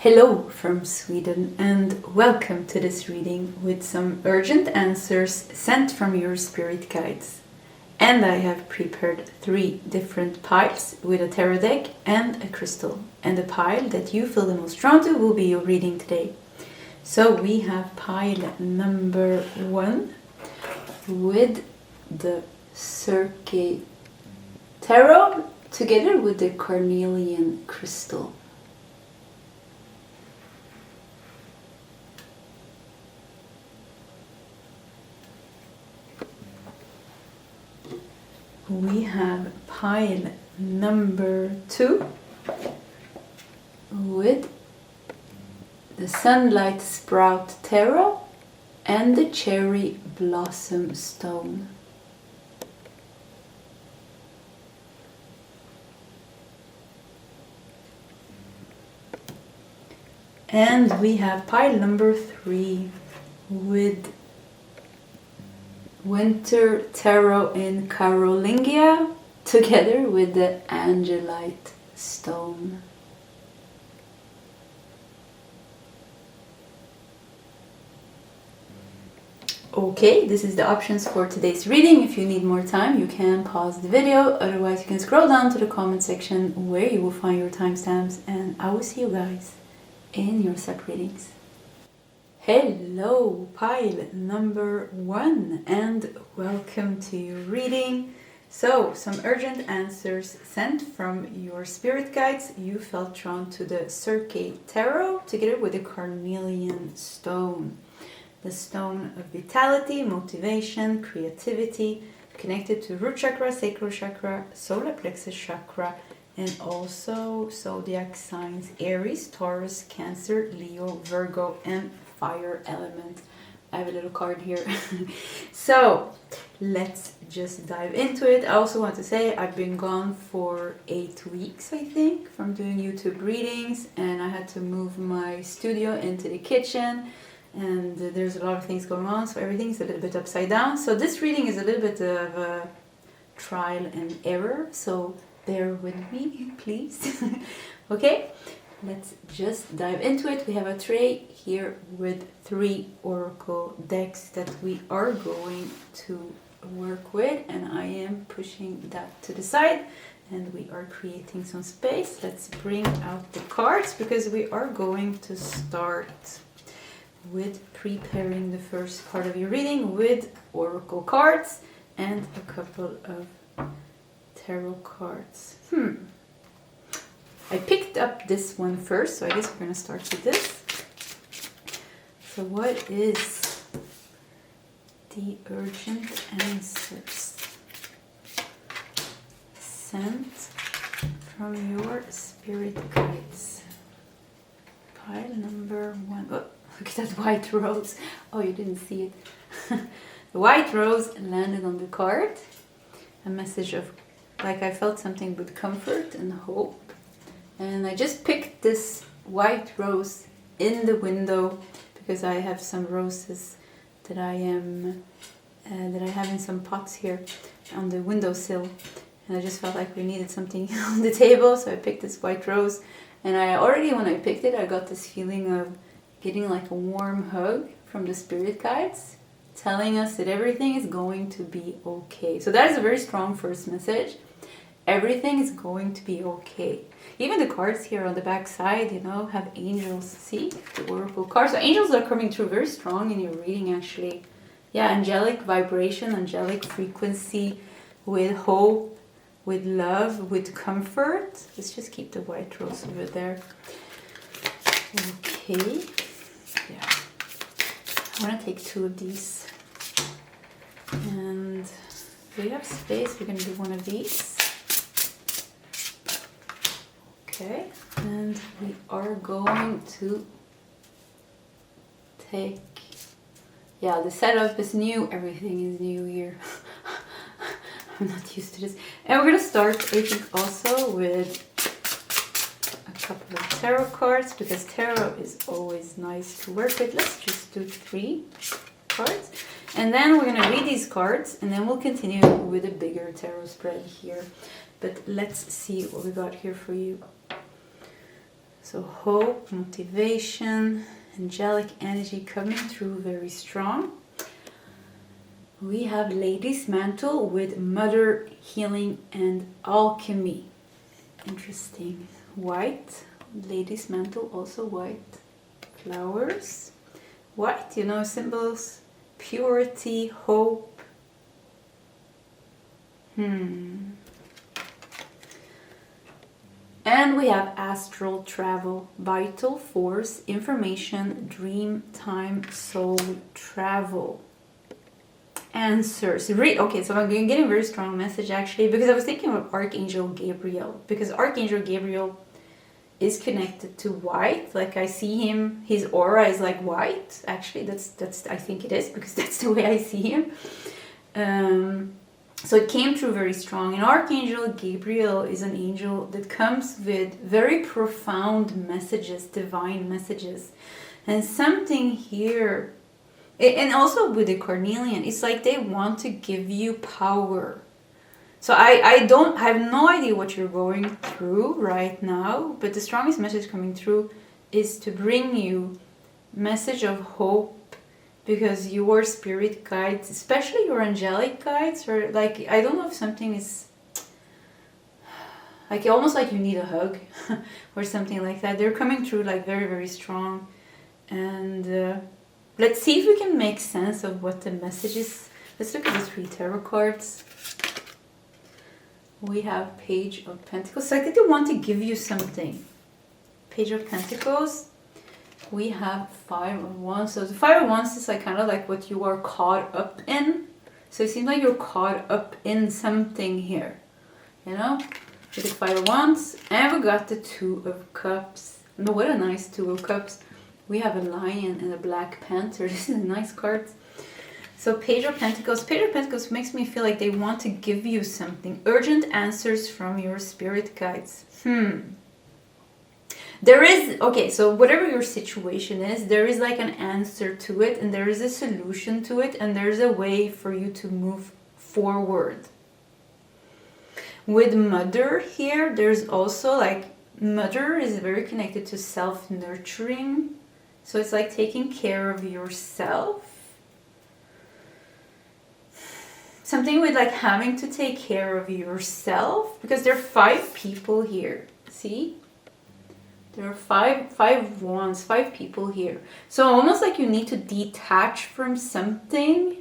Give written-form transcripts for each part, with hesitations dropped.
Hello from Sweden and welcome to this reading with some urgent answers sent from your spirit guides. And I have prepared 3 different piles with a tarot deck and a crystal. And the pile that you feel the most drawn to will be your reading today. So we have pile number 1 with the Circe tarot together with the carnelian crystal. We have pile number 2 with the Sunlight Sprout Tarot and the Cherry Blossom Stone. And we have pile number 3 with Winter Tarot in Carolingia together with the angelite stone. Okay, this is the options for today's reading. If you need more time, you can pause the video. Otherwise, you can scroll down to the comment section where you will find your timestamps, and I will see you guys in your set readings. Hello, pile number 1 and welcome to your reading. So, some urgent answers sent from your spirit guides. You felt drawn to the Circe tarot together with the carnelian stone. The stone of vitality, motivation, creativity, connected to root chakra, sacral chakra, solar plexus chakra, and also zodiac signs Aries, Taurus, Cancer, Leo, Virgo, and fire element. I have a little card here. So let's just dive into it. I also want to say I've been gone for 8 weeks, I think, from doing YouTube readings, and I had to move my studio into the kitchen, and there's a lot of things going on, so everything's a little bit upside down. So this reading is a little bit of a trial and error, so bear with me, please. Okay, let's just dive into it. We have a tray here with 3 oracle decks that we are going to work with, and I am pushing that to the side and we are creating some space. Let's bring out the cards because we are going to start with preparing the first part of your reading with oracle cards and a couple of tarot cards. I picked up this one first, so I guess we're going to start with this. So what is the urgent answers sent from your spirit guides? Pile number 1. Oh, look at that white rose. Oh, you didn't see it. The white rose landed on the card. A message of, like, I felt something with comfort and hope. And I just picked this white rose in the window because I have some roses that I have in some pots here on the windowsill, and I just felt like we needed something on the table, so I picked this white rose. And I already, when I picked it, I got this feeling of getting like a warm hug from the spirit guides, telling us that everything is going to be okay. So that is a very strong first message. Everything is going to be okay. Even the cards here on the back side, you know, have angels. See? The oracle cards. So angels are coming through very strong in your reading, actually. Yeah, angelic vibration, angelic frequency with hope, with love, with comfort. Let's just keep the white rose over there. Okay. Yeah. I want to take 2 of these. And we have space. We're going to do one of these. Okay, and we are going to take, yeah, the setup is new, everything is new here. I'm not used to this. And we're going to start, I think, also with a couple of tarot cards, because tarot is always nice to work with. Let's just do 3 cards. And then we're going to read these cards, and then we'll continue with a bigger tarot spread here. But let's see what we got here for you. So hope, motivation, angelic energy coming through very strong. We have Lady's Mantle with Mother, Healing, and Alchemy. Interesting. White. Lady's Mantle, also white. Flowers. White, you know, symbols. Purity, hope. And we have astral travel, vital force, information, dream, time, soul, travel. Answers. Okay, so I'm getting a very strong message actually, because I was thinking of Archangel Gabriel, because Archangel Gabriel is connected to white. Like I see him, his aura is like white. Actually, that's I think it is, because that's the way I see him. So it came through very strong. And Archangel Gabriel is an angel that comes with very profound messages, divine messages. And something here, and also with the carnelian, it's like they want to give you power. So I have no idea what you're going through right now, but the strongest message coming through is to bring you message of hope, because your spirit guides, especially your angelic guides, or like, I don't know if something is like almost like you need a hug or something like that. They're coming through like very, very strong. And let's see if we can make sense of what the message is. Let's look at the 3 tarot cards. We have Page of Pentacles. So I think they want to give you something. Page of Pentacles. We have 5 of Wands. So the 5 of Wands is like kind of like what you are caught up in. So it seems like you're caught up in something here. You know? With the 5 of Wands. And we got the 2 of Cups. No, what a nice 2 of Cups. We have a lion and a black panther. This is a nice card. So Page of Pentacles. Page of Pentacles makes me feel like they want to give you something. Urgent answers from your spirit guides. There is, okay, so whatever your situation is, there is like an answer to it, and there is a solution to it, and there's a way for you to move forward. With Mother here, there's also like, Mother is very connected to self-nurturing. So it's like taking care of yourself. Something with like having to take care of yourself, because there are 5 people here. See? There are five wands, 5 people here. So almost like you need to detach from something.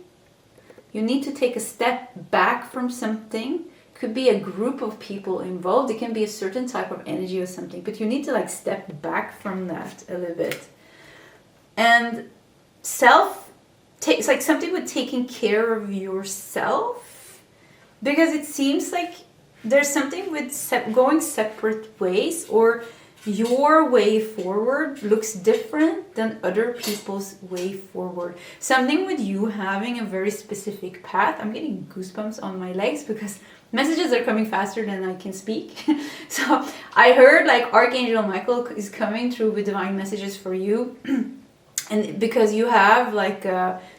You need to take a step back from something. Could be a group of people involved. It can be a certain type of energy or something. But you need to like step back from that a little bit. And it's like something with taking care of yourself. Because it seems like there's something with going separate ways, or your way forward looks different than other people's way forward. Something with you having a very specific path. I'm getting goosebumps on my legs because messages are coming faster than I can speak. So I heard like Archangel Michael is coming through with divine messages for you. And because you have like,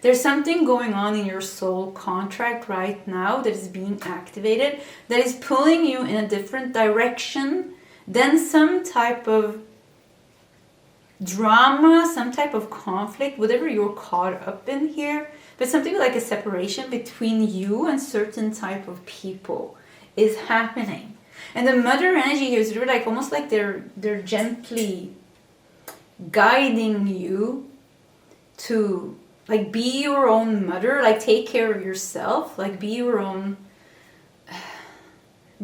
there's something going on in your soul contract right now that is being activated, that is pulling you in a different direction. Then some type of drama, some type of conflict, whatever you're caught up in here, but something like a separation between you and certain type of people is happening. And the Mother energy here is really like almost like they're gently guiding you to like be your own mother, like take care of yourself, like be your own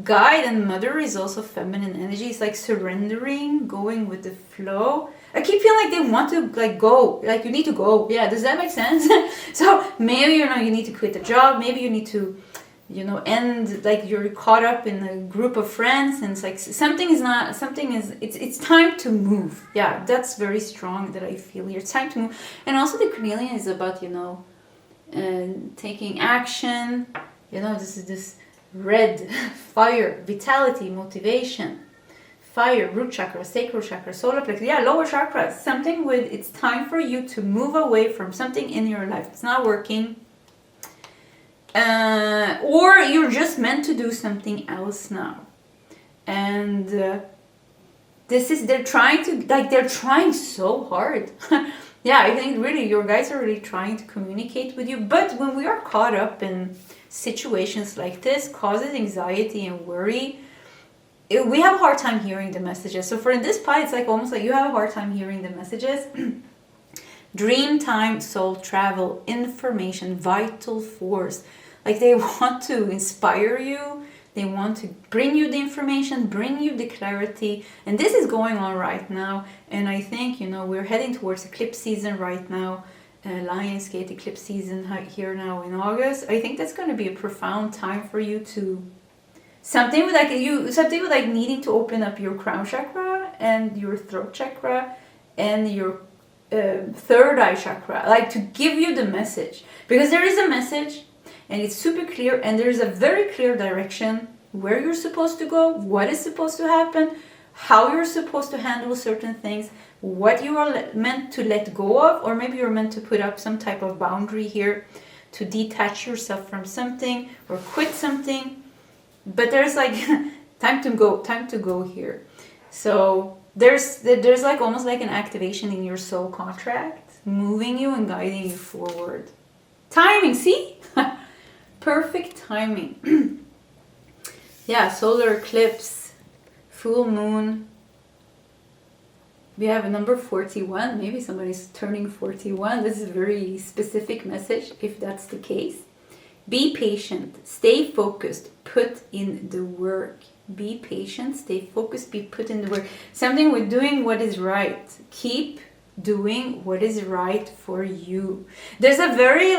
guide. And Mother is also feminine energy. It's like surrendering, going with the flow. I keep feeling like they want to like go, like you need to go. Yeah, does that make sense? So maybe, you know, you need to quit the job. Maybe you need to, you know, end, like you're caught up in a group of friends and it's like it's time to move. Yeah, that's very strong that I feel here. It's time to move. And also the carnelian is about, you know, taking action. You know, this is this red, fire, vitality, motivation, fire, root chakra, sacral chakra, solar plexus, yeah, lower chakra. Something with, it's time for you to move away from something in your life. It's not working. Or you're just meant to do something else now. And they're trying so hard. Yeah, I think really your guys are really trying to communicate with you. But when we are caught up in situations like this, causes anxiety and worry, we have a hard time hearing the messages. So for this part, it's like almost like you have a hard time hearing the messages. Dream time, soul travel, information, vital force. Like they want to inspire you. They want to bring you the information, bring you the clarity. And this is going on right now. And I think, we're heading towards eclipse season right now. Lionsgate eclipse season here now in August. I think that's going to be a profound time for you to... Something with like needing to open up your crown chakra and your throat chakra and your third eye chakra. Like to give you the message. Because there is a message. And it's super clear, and there's a very clear direction where you're supposed to go, what is supposed to happen, how you're supposed to handle certain things, what you are meant to let go of, or maybe you're meant to put up some type of boundary here to detach yourself from something or quit something. But there's like time to go here. So there's like almost like an activation in your soul contract, moving you and guiding you forward. Timing, see? Perfect timing. Yeah, solar eclipse, full moon. We have a number 41. Maybe somebody's turning 41. This is a very specific message if that's the case. Be patient, stay focused, put in the work. Be patient, stay focused, put in the work. Something with doing what is right. Keep doing what is right for you. There's a very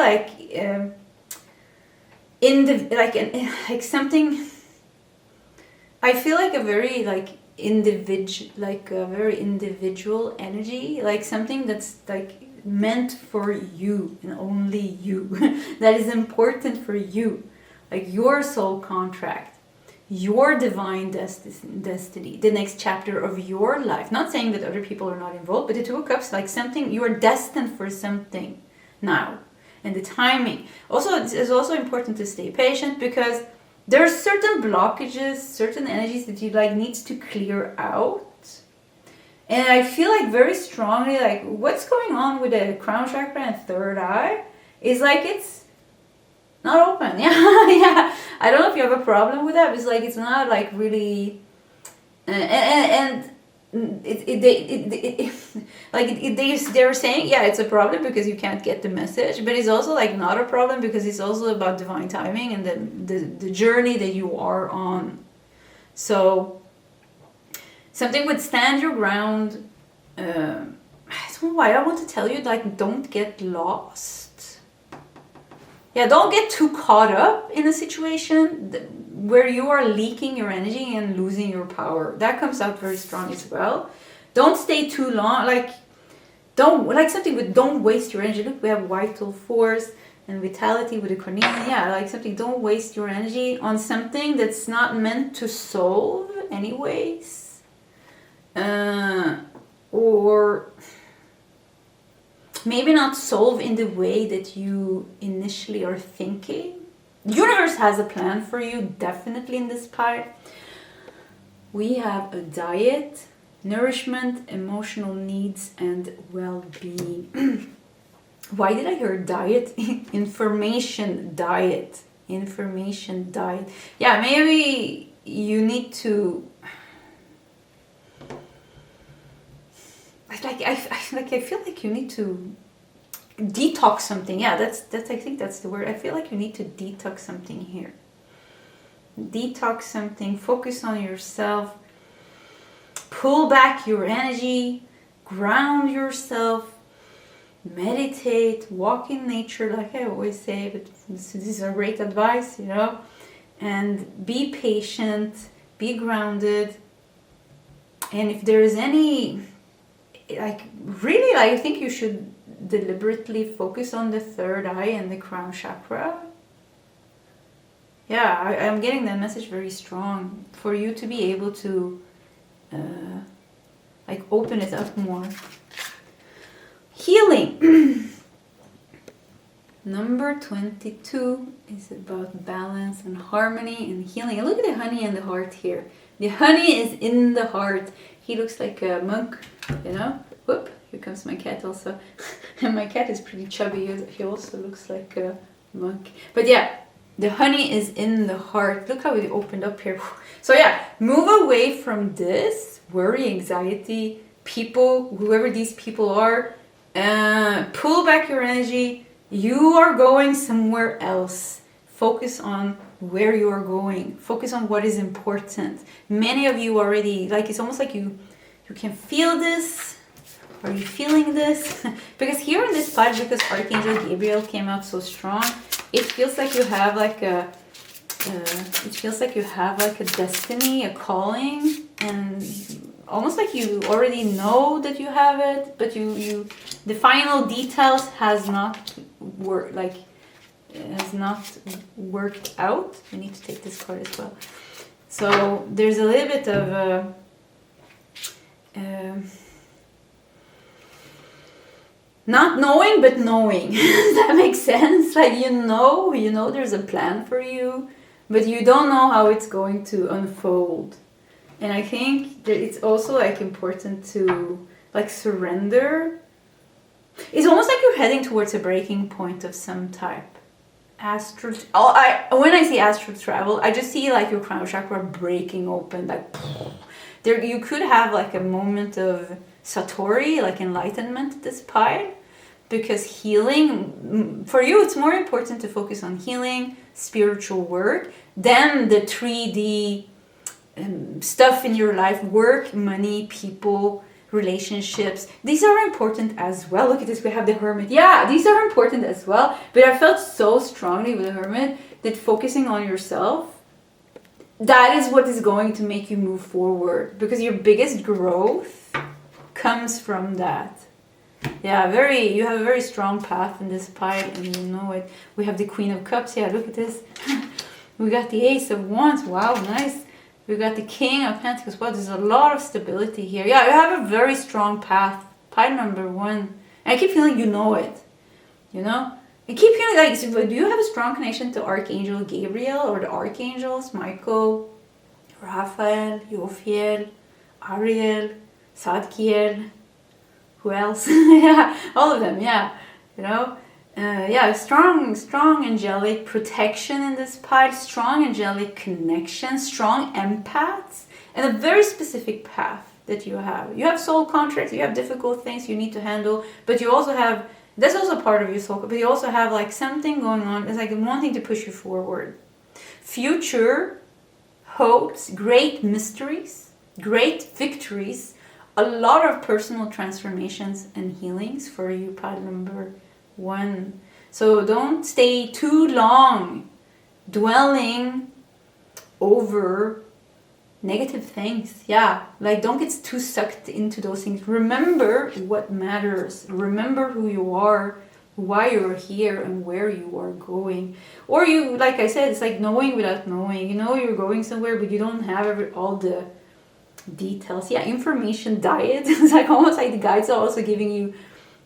something, I feel like a very individual energy, like something that's like meant for you and only you, that is important for you, like your soul contract, your divine destiny, the next chapter of your life. Not saying that other people are not involved, but the Two of Cups, like something, you are destined for something now. And the timing. Also, it's also important to stay patient because there are certain blockages, certain energies that you needs to clear out. And I feel like very strongly, like what's going on with the crown chakra and third eye is like it's not open. Yeah. I don't know if you have a problem with that. But it's like it's not like really, they're saying, yeah, it's a problem because you can't get the message, but it's also like not a problem because it's also about divine timing and the journey that you are on. So something would stand your ground. I don't know why I want to tell you, like, don't get lost. Yeah, don't get too caught up in a situation where you are leaking your energy and losing your power. That comes out very strong as well. Don't stay too long. Don't waste your energy. Look, we have vital force and vitality with the carnelian. Yeah, like something, don't waste your energy on something that's not meant to solve anyways. Or maybe not solve in the way that you initially are thinking. The universe has a plan for you, definitely in this part. We have a diet, nourishment, emotional needs, and well-being. Why did I hear diet? Information diet. Yeah, maybe you need to... I feel like you need to detox something. Yeah, that's I think that's the word. I feel like you need to detox something here. Detox something, focus on yourself, pull back your energy, ground yourself, meditate, walk in nature, like I always say, but this is a great advice, and be patient, be grounded. And if there is any, I think you should deliberately focus on the third eye and the crown chakra. Yeah, I'm getting that message very strong for you to be able to open it up more. Healing. Number 22 is about balance and harmony and healing. And look at the honey and the heart here. The honey is in the heart. He looks like a monk, you know. Whoop, here comes my cat also. And my cat is pretty chubby. He also looks like a monk. But yeah, the honey is in the heart. Look how it opened up here. So yeah, move away from this worry, anxiety, people, whoever these people are. Pull back your energy. You are going somewhere else. Focus on where you are going. Focus on what is important. Many of you already, like, it's almost like you can feel this. Are you feeling this? Because here in this part, because Archangel Gabriel came out so strong, it feels like you have like a destiny, a calling, and almost like you already know that you have it, but the final details has not worked out. We need to take this card as well. So there's a little bit of not knowing but knowing. Does that make sense? Like you know there's a plan for you, but you don't know how it's going to unfold. And I think that it's also like important to like surrender. It's almost like you're heading towards a breaking point of some type. When I see astral travel, I just see like your crown chakra breaking open, like there you could have like a moment of satori, like enlightenment this part, because healing for you, it's more important to focus on healing, spiritual work, than the 3D stuff in your life, work, money, people, relationships. These are important as well. Look at this, we have the Hermit. Yeah, these are important as well, but I felt so strongly with the Hermit that focusing on yourself, that is what is going to make you move forward, because your biggest growth comes from that. Yeah, you have a very strong path in this pile, and you know it. We have the Queen of Cups. Yeah, look at this. We got the Ace of Wands. Wow, nice. We got the King of Pentacles. Wow, there's a lot of stability here. Yeah, you have a very strong path. Pile number 1. And I keep feeling you know it. You know? I keep feeling like, do you have a strong connection to Archangel Gabriel or the Archangels? Michael, Raphael, Jophiel, Ariel, Zadkiel. Who else? Yeah, all of them, yeah. You know? Yeah, strong angelic protection in this pile, strong angelic connection, strong empaths, and a very specific path that you have. You have soul contracts, you have difficult things you need to handle, but you also have, that's also part of your soul, but you also have like something going on, it's like wanting to push you forward. Future hopes, great mysteries, great victories, a lot of personal transformations and healings for you, pile number 1. So don't stay too long dwelling over negative things. Yeah, like don't get too sucked into those things. Remember what matters. Remember who you are, why you're here, and where you are going. Or you, like I said, it's like knowing without knowing. You know you're going somewhere, but you don't have all the details. Yeah, information diet. It's like almost like the guides are also giving you,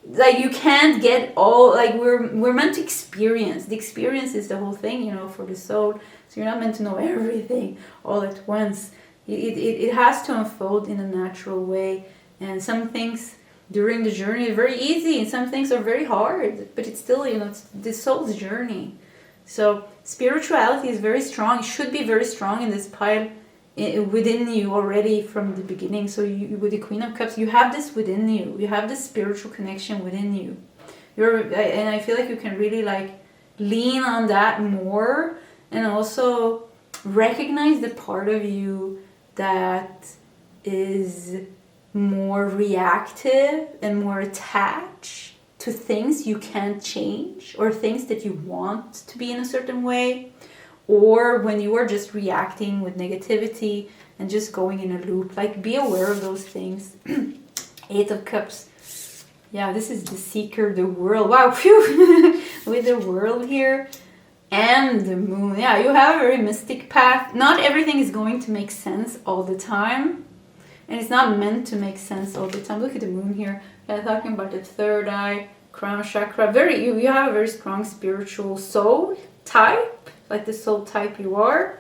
like you can't get all, like we're meant to experience. The experience is the whole thing, you know, for the soul. So you're not meant to know everything all at once. It has to unfold in a natural way. And some things during the journey are very easy, and some things are very hard. But it's still, you know, it's the soul's journey. So spirituality is very strong. It should be very strong in this pile within you already from the beginning. So you, with the Queen of Cups, you have this within you. You have this spiritual connection within you. And I feel like you can really like lean on that more, and also recognize the part of you that is more reactive and more attached to things you can't change, or things that you want to be in a certain way. Or when you are just reacting with negativity and just going in a loop, like be aware of those things. 8 of Cups. Yeah, this is the Seeker, the World. Wow, phew! With the World here. And the Moon. Yeah, you have a very mystic path. Not everything is going to make sense all the time. And it's not meant to make sense all the time. Look at the Moon here. Yeah, talking about the 3rd eye, crown chakra. You have a very strong spiritual soul type. Like the soul type you are,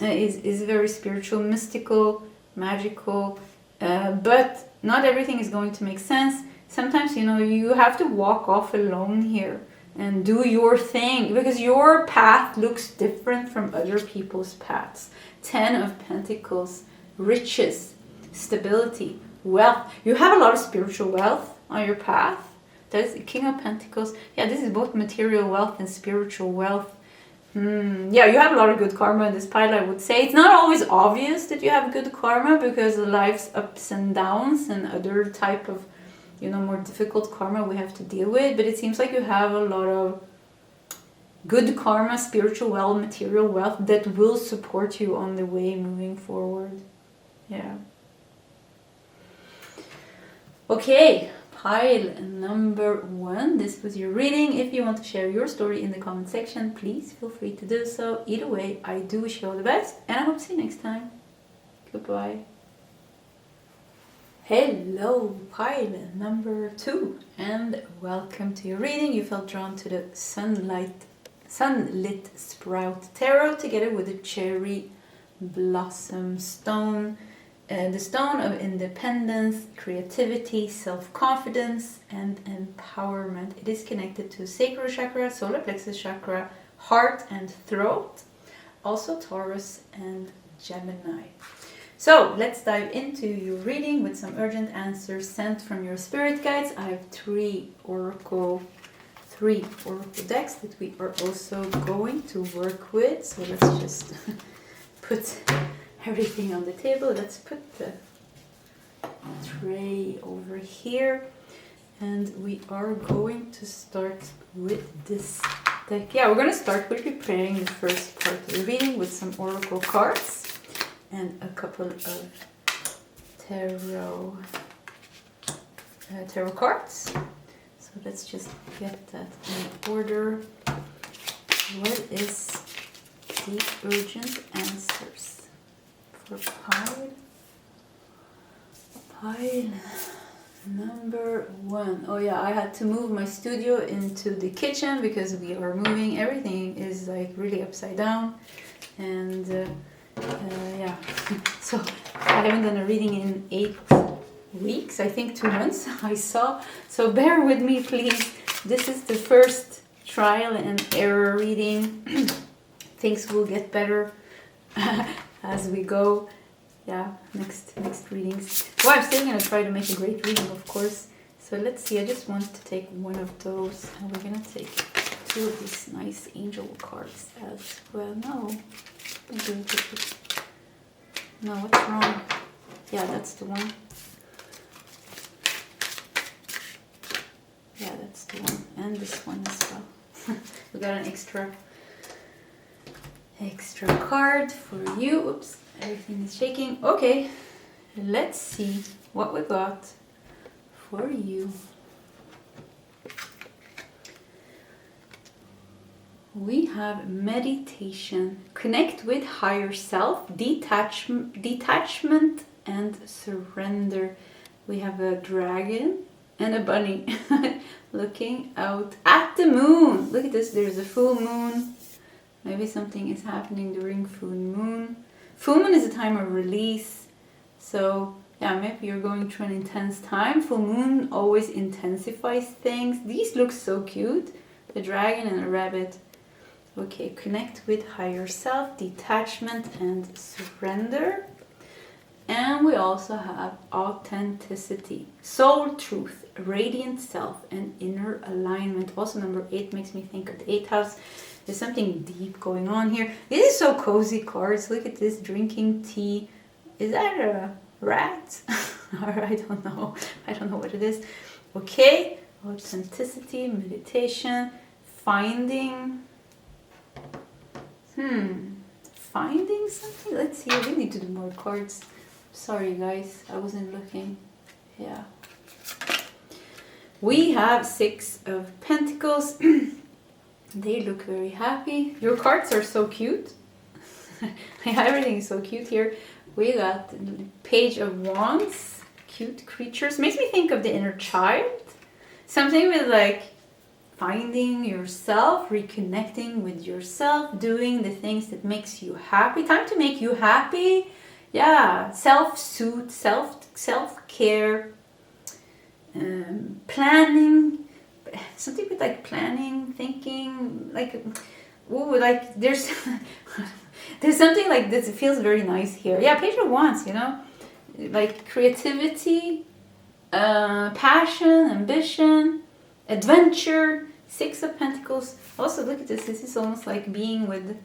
is very spiritual, mystical, magical, But not everything is going to make sense. Sometimes, you know, you have to walk off alone here and do your thing, because your path looks different from other people's paths. 10 of Pentacles, riches, stability, wealth. You have a lot of spiritual wealth on your path. There's the King of Pentacles. Yeah, this is both material wealth and spiritual wealth. Yeah, you have a lot of good karma in this pile, I would say. It's not always obvious that you have good karma, because life's ups and downs and other type of, you know, more difficult karma we have to deal with. But it seems like you have a lot of good karma, spiritual wealth, material wealth that will support you on the way moving forward. Yeah. Okay. Pile number 1, this was your reading. If you want to share your story in the comment section, please feel free to do so. Either way, I do wish you all the best, and I hope to see you next time. Goodbye. Hello, pile number 2, and welcome to your reading. You felt drawn to the Sunlit Sprout Tarot together with the Cherry Blossom Stone. The stone of independence, creativity, self-confidence, and empowerment. It is connected to sacral chakra, solar plexus chakra, heart and throat, also Taurus and Gemini. So let's dive into your reading with some urgent answers sent from your spirit guides. I have three oracle decks that we are also going to work with. So let's just put everything on the table. Let's put the tray over here, and we are going to start with this deck. Yeah, we're going to start with preparing the first part of the reading with some oracle cards and a couple of tarot cards. So let's just get that in order. What is the urgent answers for pile number 1? Oh yeah, I had to move my studio into the kitchen because we are moving. Everything is like really upside down, and yeah. So I haven't done a reading in 8 weeks, I think 2 months I saw. So bear with me, please. This is the first trial and error reading. Things will get better as we go. Yeah, next readings. Well, I'm still gonna try to make a great reading, of course. So let's see, I just want to take one of those, and we're gonna take 2 of these nice angel cards as well. No, what's wrong? Yeah, that's the one. Yeah, that's the one, and this one as well. We got an extra card for you. Oops, everything is shaking. Okay, let's see what we got for you. We have meditation, connect with higher self, detachment and surrender. We have a dragon and a bunny looking out at the moon. Look at this, there's a full moon. Maybe something is happening during full moon. Full moon is a time of release. So yeah, maybe you're going through an intense time. Full moon always intensifies things. These look so cute. The dragon and a rabbit. Okay, connect with higher self, detachment and surrender. And we also have authenticity, soul truth, radiant self, and inner alignment. Also number 8 makes me think of the 8th house. There's something deep going on here. This is so cozy cards. Look at this, drinking tea. Is that a rat? Or I don't know. I don't know what it is. Okay, authenticity, meditation, finding something. Let's see. We need to do more cards. Sorry guys, I wasn't looking. Yeah. We have 6 of Pentacles. They look very happy. Your cards are so cute. Everything is so cute here. We got the Page of Wands. Cute creatures. Makes me think of the inner child. Something with like finding yourself, reconnecting with yourself, doing the things that makes you happy. Time to make you happy. Yeah, self-soothe, self-care, planning, something with like planning, thinking, like, ooh, like there's there's something like this. It feels very nice here. Yeah, Page of Wands, you know, like creativity, passion, ambition, adventure. Six of Pentacles. Also, look at this. This is almost like being with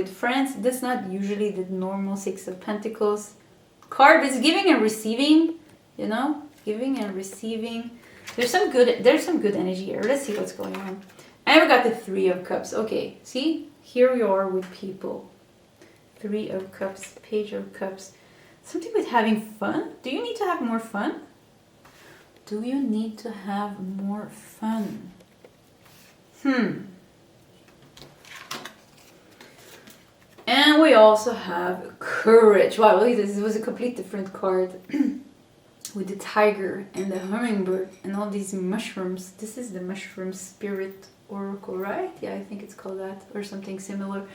friends. That's not usually the normal Six of Pentacles card. It's giving and receiving. You know, giving and receiving. There's some good energy here. Let's see what's going on. I've got the Three of Cups. Okay, see, here we are with people. Three of Cups, Page of Cups. Something with having fun. Do you need to have more fun? Do you need to have more fun? And we also have Courage. Wow, look at this. It was a complete different card. With the tiger and the hummingbird and all these mushrooms. This is the mushroom spirit oracle, right? Yeah, I think it's called that or something similar.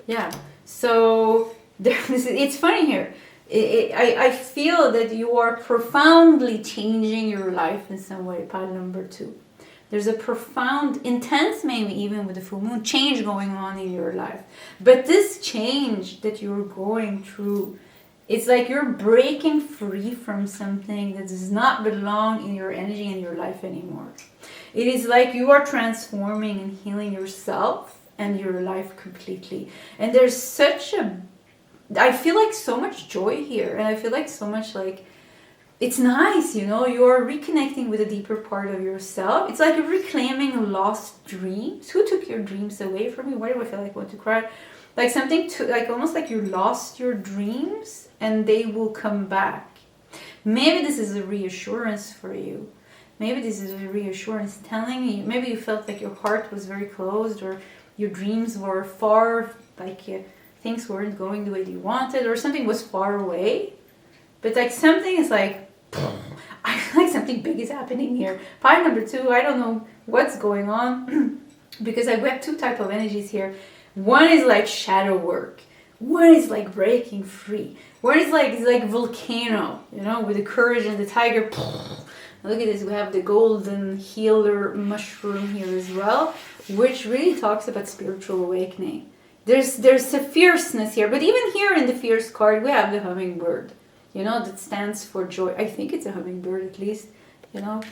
Yeah. So it's funny here. I feel that you are profoundly changing your life in some way. Pile number 2. There's a profound, intense, maybe even with the full moon, change going on in your life. But this change that you're going through, it's like you're breaking free from something that does not belong in your energy and your life anymore. It is like you are transforming and healing yourself and your life completely. And there's I feel like so much joy here. And I feel like so much like, it's nice, you know, you're reconnecting with a deeper part of yourself. It's like you're reclaiming lost dreams. Who took your dreams away from you? Why do I feel like I want to cry? Like something to, like almost like you lost your dreams and they will come back. Maybe this is a reassurance for you. Maybe this is a reassurance telling you, maybe you felt like your heart was very closed or your dreams were far, like things weren't going the way you wanted or something was far away. But like something is like, I feel like something big is happening here. Pile number 2, I don't know what's going on because I have 2 type of energies here. One is like shadow work. One is like breaking free. One is like, it's like volcano, you know, with the courage and the tiger. Look at this, we have the golden healer mushroom here as well, which really talks about spiritual awakening. There's a fierceness here, but even here in the fierce card, we have the hummingbird, you know, that stands for joy. I think it's a hummingbird at least, you know.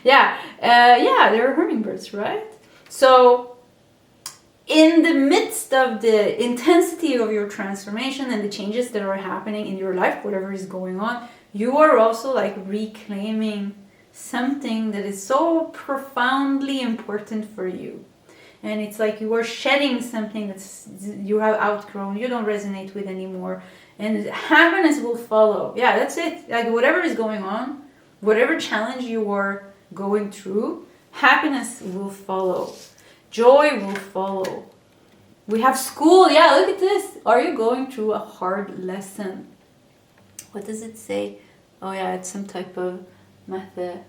Yeah, there are hummingbirds, right? So in the midst of the intensity of your transformation and the changes that are happening in your life, whatever is going on, you are also like reclaiming something that is so profoundly important for you. And it's like you are shedding something that's you have outgrown, you don't resonate with anymore. And happiness will follow. Yeah, that's it. Like whatever is going on, whatever challenge you are going through, happiness will follow. Joy will follow. We have school. Yeah, look at this. Are you going through a hard lesson? What does it say? Oh yeah, it's some type of method,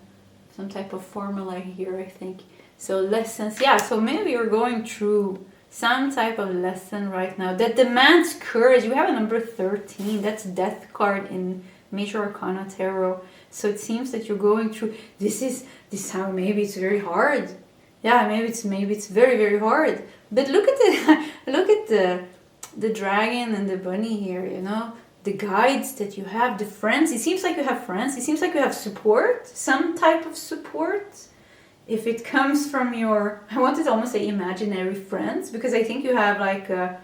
some type of formula here, I think. So lessons, yeah, so maybe you're going through some type of lesson right now that demands courage. We have a number 13, that's Death card in Major Arcana Tarot. So it seems that you're going through, this is how maybe it's very hard. Yeah, maybe it's very, very hard. But look at the dragon and the bunny here, you know? The guides that you have, the friends. It seems like you have friends. It seems like you have support, some type of support. If it comes from your, I wanted to almost say imaginary friends, because I think you have like, there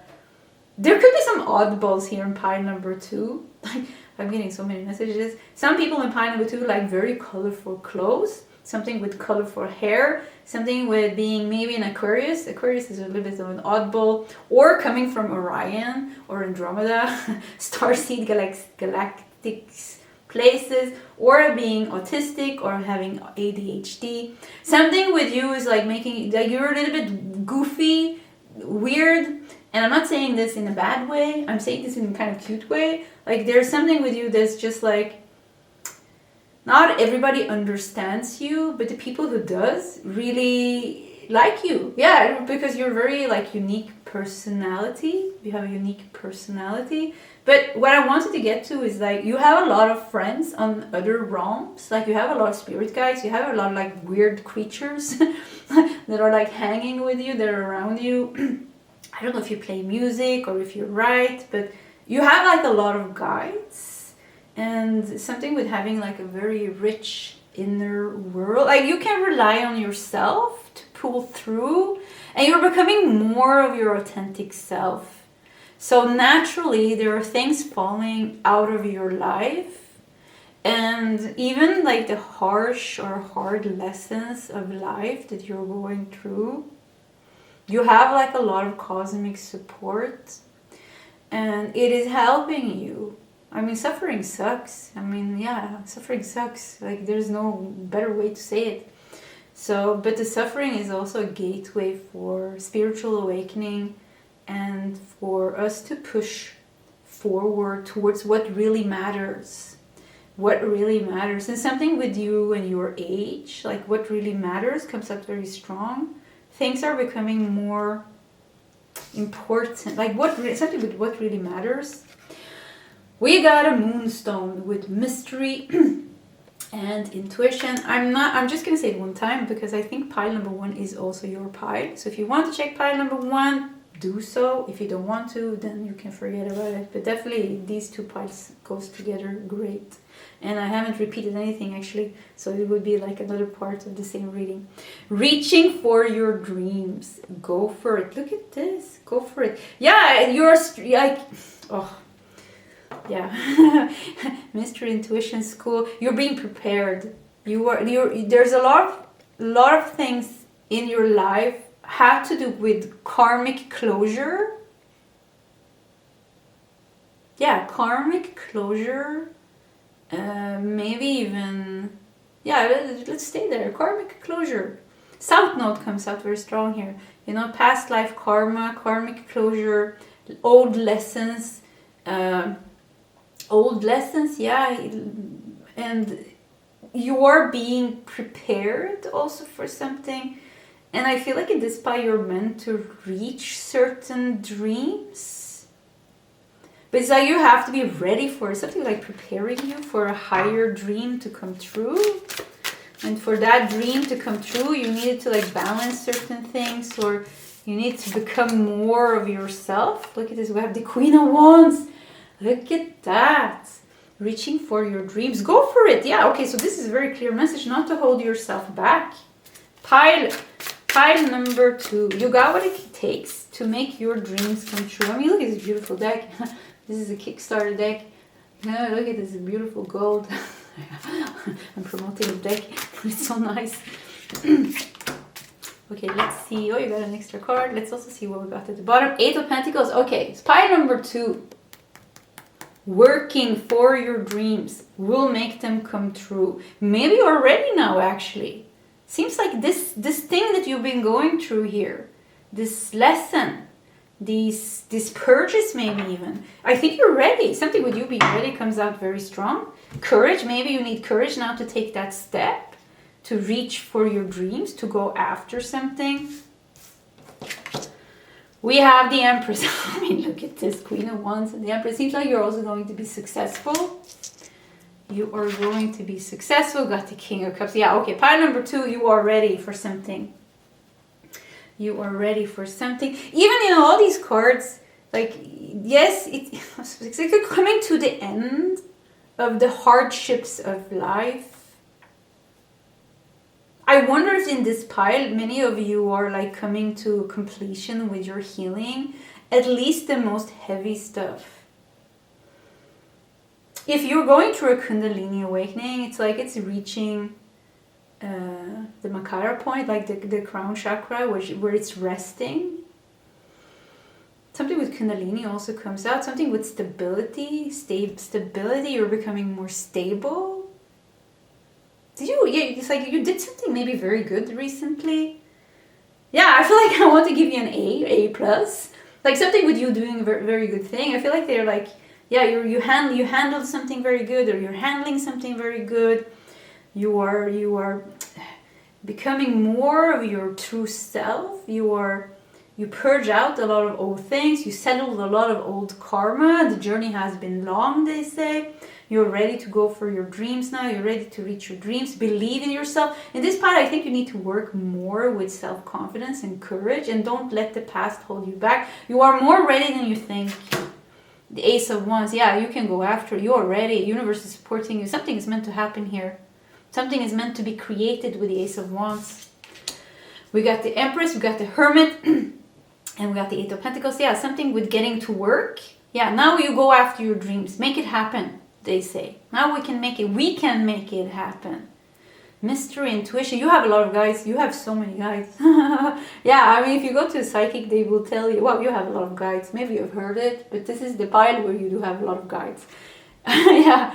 could be some oddballs here in pile number 2. I'm getting so many messages. Some people in pile number 2 like very colorful clothes, something with colorful hair, something with being maybe an Aquarius. Aquarius is a little bit of an oddball, or coming from Orion or Andromeda, starseed galactic places, or being autistic or having ADHD. Something with you is like making, like you're a little bit goofy, weird, and I'm not saying this in a bad way, I'm saying this in a kind of cute way. Like there's something with you that's just like, not everybody understands you, but the people who does really like you. Yeah, because you're very like unique personality. You have a unique personality. But what I wanted to get to is like you have a lot of friends on other realms. Like you have a lot of spirit guides. You have a lot of like weird creatures that are like hanging with you. They're around you. I don't know if you play music or if you write, but you have like a lot of guides, and something with having like a very rich inner world. Like you can rely on yourself to pull through, and you're becoming more of your authentic self. So naturally there are things falling out of your life, and even like the harsh or hard lessons of life that you're going through, you have like a lot of cosmic support, and it is helping you. I mean, suffering sucks. I mean, yeah, suffering sucks. Like, there's no better way to say it. So, but the suffering is also a gateway for spiritual awakening and for us to push forward towards what really matters. What really matters. And something with you and your age, like what really matters comes up very strong. Things are becoming more important. Like something with what really matters. We got a moonstone with mystery and intuition. I'm just gonna say it one time because I think pile number 1 is also your pile. So if you want to check pile number 1, do so. If you don't want to, then you can forget about it. But definitely these two piles goes together great. And I haven't repeated anything actually, so it would be like another part of the same reading. Reaching for your dreams. Go for it. Look at this. Go for it. Yeah, you're like, oh, yeah. Mystery Intuition School. You're being prepared. There's a lot of things in your life have to do with karmic closure. Yeah, karmic closure. Maybe even, yeah, let's stay there. Karmic closure. South Node comes out very strong here. You know, past life karma, karmic closure, old lessons, yeah. And you are being prepared also for something. And I feel like in this pile you're meant to reach certain dreams. But it's like you have to be ready for something, like preparing you for a higher dream to come true. And for that dream to come true, you need to like balance certain things, or you need to become more of yourself. Look at this, we have the Queen of Wands. Look at that. Reaching for your dreams. Go for it. Yeah, okay, so this is a very clear message, not to hold yourself back. Pile number 2. You got what it takes to make your dreams come true. I mean, look at this beautiful deck. This is a Kickstarter deck. Yeah, look at this beautiful gold. I'm promoting the deck. It's so nice. Okay, let's see. Oh, you got an extra card. Let's also see what we got at the bottom. 8 of Pentacles. Okay, pile number 2. Working for your dreams will make them come true. Maybe you're ready now, actually. Seems like this thing that you've been going through here, this lesson, these purges maybe even. I think you're ready. Something with you being ready comes out very strong. Courage. Maybe you need courage now to take that step, to reach for your dreams, to go after something. We have the Empress. I mean, look at this, Queen of Wands and the Empress. Seems like you're also going to be successful. You are going to be successful. Got the King of Cups. Yeah, okay. Pile number 2, you are ready for something. You are ready for something. Even in all these cards, like, yes, it's like you're coming to the end of the hardships of life. I wonder if in this pile, many of you are like coming to completion with your healing. At least the most heavy stuff. If you're going through a Kundalini awakening, it's like it's reaching the Makara point, like the crown chakra, where it's resting. Something with Kundalini also comes out. Something with stability. Stability, you're becoming more stable. It's like you did something maybe very good recently. Yeah, I feel like I want to give you an A plus. Like something with you doing a very, very good thing. I feel like they're like, yeah, you handled something very good, or you're handling something very good. You are becoming more of your true self. You purge out a lot of old things. You settle a lot of old karma. The journey has been long, they say. You're ready to go for your dreams now. You're ready to reach your dreams. Believe in yourself. In this part, I think you need to work more with self-confidence and courage, and don't let the past hold you back. You are more ready than you think. The Ace of Wands, yeah, you can go after it. You're ready. Universe is supporting you. Something is meant to happen here. Something is meant to be created with the Ace of Wands. We got the Empress, we got the Hermit, and we got the Eight of Pentacles. Yeah, something with getting to work. Yeah, now you go after your dreams. Make it happen, they say. Now we can make it happen. Mystery, intuition. You have a lot of guides. You have so many guides. Yeah, I mean, if you go to a psychic, they will tell you, well, you have a lot of guides. Maybe you've heard it, but this is the pile where you do have a lot of guides. Yeah.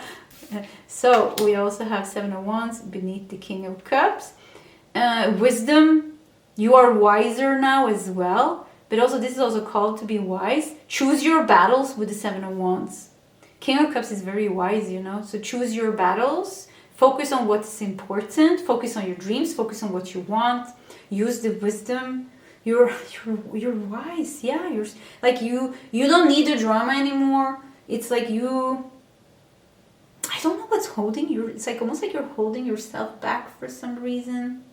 So we also have Seven of Wands beneath the King of Cups. Wisdom. You are wiser now as well. But also, this is also called to be wise. Choose your battles with the Seven of Wands. King of Cups is very wise, you know. So choose your battles. Focus on what's important. Focus on your dreams. Focus on what you want. Use the wisdom. You're wise. Yeah, you're like you don't need the drama anymore. It's like you. I don't know what's holding you. It's like almost like you're holding yourself back for some reason.